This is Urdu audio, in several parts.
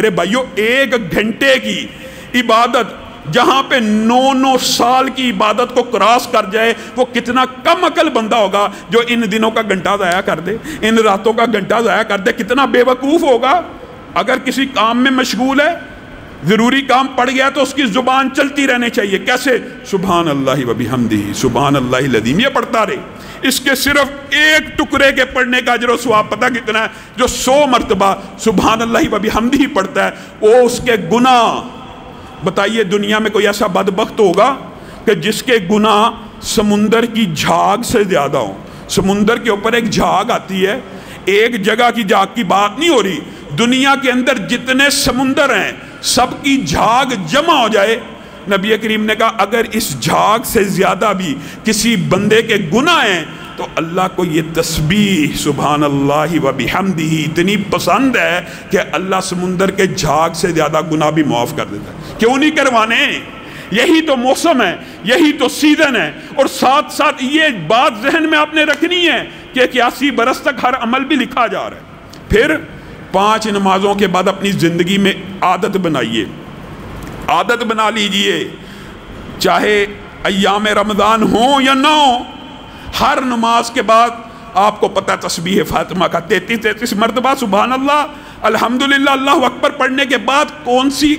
میرے بھائیو 1 گھنٹے کی عبادت جہاں پہ 9 سال کی عبادت کو کراس کر جائے، وہ کتنا کم عقل بندہ ہوگا جو ان دنوں کا گھنٹہ ضائع کر دے، ان راتوں کا گھنٹہ ضائع کر دے، کتنا بے وقوف ہوگا۔ اگر کسی کام میں مشغول ہے، ضروری کام پڑ گیا تو اس کی زبان چلتی رہنے چاہیے۔ کیسے؟ سبحان اللہ و بحمدہ، سبحان اللہ العظیم، یہ پڑھتا رہے۔ اس کے صرف ایک ٹکڑے کے پڑھنے کا اجر و ثواب پتہ کتنا ہے؟ جو 100 مرتبہ سبحان اللہ و بحمدہ پڑھتا ہے، وہ اس کے گناہ، بتائیے دنیا میں کوئی ایسا بدبخت ہوگا کہ جس کے گناہ سمندر کی جھاگ سے زیادہ ہوں؟ سمندر کے اوپر ایک جھاگ آتی ہے، ایک جگہ کی جھاگ کی بات نہیں ہو رہی، دنیا کے اندر جتنے سمندر ہیں سب کی جھاگ جمع ہو جائے، نبی کریم نے کہا اگر اس جھاگ سے زیادہ بھی کسی بندے کے گناہ ہیں تو اللہ کو یہ تسبیح سبحان اللہ و بحمدہ اتنی پسند ہے کہ اللہ سمندر کے جھاگ سے زیادہ گناہ بھی معاف کر دیتا ہے۔ کیوں نہیں کروانے؟ یہی تو موسم ہے، یہی تو سیزن ہے۔ اور ساتھ ساتھ یہ بات ذہن میں آپ نے رکھنی ہے کہ 81 برس تک ہر عمل بھی لکھا جا رہا ہے۔ پھر 5 نمازوں کے بعد اپنی زندگی میں عادت بنائیے، عادت بنا لیجئے، چاہے ایام رمضان ہوں یا نہ ہوں، ہر نماز کے بعد آپ کو پتہ تسبیح فاطمہ کا 33 مرتبہ سبحان اللہ الحمدللہ اللہ اکبر پڑھنے کے بعد کون سی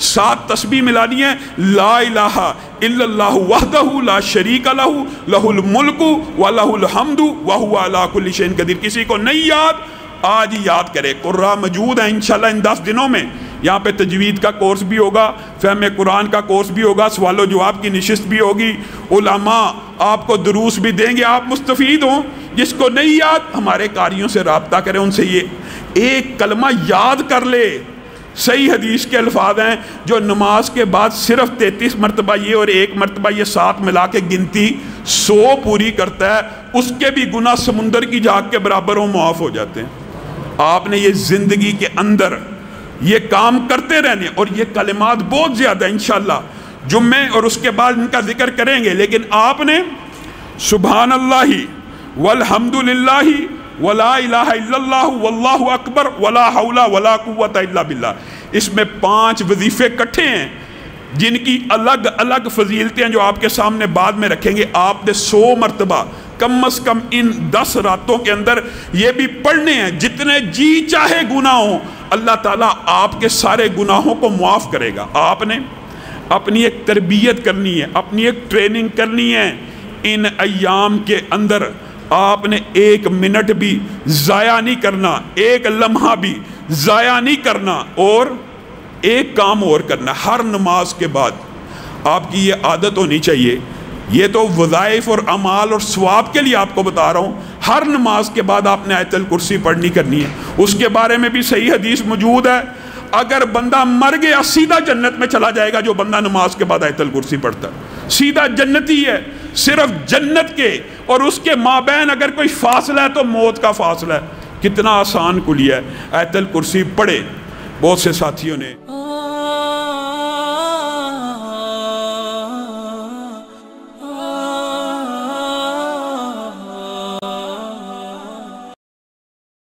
7 تسبیح ملانی ہے؟ لا الہ الا اللہ وحدہ لا شریک لہ لہ الملک و لہ الحمد وہو علی کل شیء قدیر۔ کسی کو نہیں یاد، آج ہی یاد کرے۔ قرآن موجود ہیں انشاءاللہ ان 10 دنوں میں، یہاں پہ تجوید کا کورس بھی ہوگا، فہم قرآن کا کورس بھی ہوگا، سوال و جواب کی نشست بھی ہوگی، علماء آپ کو دروس بھی دیں گے، آپ مستفید ہوں۔ جس کو نہیں یاد ہمارے قاریوں سے رابطہ کریں، ان سے یہ ایک کلمہ یاد کر لے۔ صحیح حدیث کے الفاظ ہیں جو نماز کے بعد صرف 33 مرتبہ یہ اور 1 مرتبہ یہ 7 ملا کے گنتی 100 پوری کرتا ہے، اس کے بھی گناہ سمندر کی جھاگ کے برابر ہوں، معاف ہو جاتے ہیں۔ آپ نے یہ زندگی کے اندر یہ کام کرتے رہنے، اور یہ کلمات بہت زیادہ انشاءاللہ جمعے اور اس کے بعد ان کا ذکر کریں گے، لیکن آپ نے سبحان اللہ والحمدللہ ولا الہ الا اللہ واللہ اکبر ولا حول ولا قوت الا باللہ، اس میں 5 وظیفے کٹھے ہیں جن کی الگ الگ فضیلتیں جو آپ کے سامنے بعد میں رکھیں گے۔ آپ نے 100 مرتبہ کم از کم ان 10 راتوں کے اندر یہ بھی پڑھنے ہیں، جتنے جی چاہے گناہ ہوں اللہ تعالیٰ آپ کے سارے گناہوں کو معاف کرے گا۔ آپ نے اپنی ایک تربیت کرنی ہے، اپنی ایک ٹریننگ کرنی ہے۔ ان ایام کے اندر آپ نے 1 منٹ بھی ضائع نہیں کرنا، 1 لمحہ بھی ضائع نہیں کرنا، اور ایک کام اور کرنا، ہر نماز کے بعد آپ کی یہ عادت ہونی چاہیے۔ یہ تو وظائف اور اعمال اور ثواب کے لیے آپ کو بتا رہا ہوں، ہر نماز کے بعد آپ نے آیت الکرسی پڑھنی کرنی ہے۔ اس کے بارے میں بھی صحیح حدیث موجود ہے، اگر بندہ مر گیا سیدھا جنت میں چلا جائے گا جو بندہ نماز کے بعد آیت الکرسی پڑھتا ہے، سیدھا جنتی ہے۔ صرف جنت کے اور اس کے مابین اگر کوئی فاصلہ ہے تو موت کا فاصلہ ہے۔ کتنا آسان کلیہ ہے، آیت الکرسی پڑھے۔ بہت سے ساتھیوں نے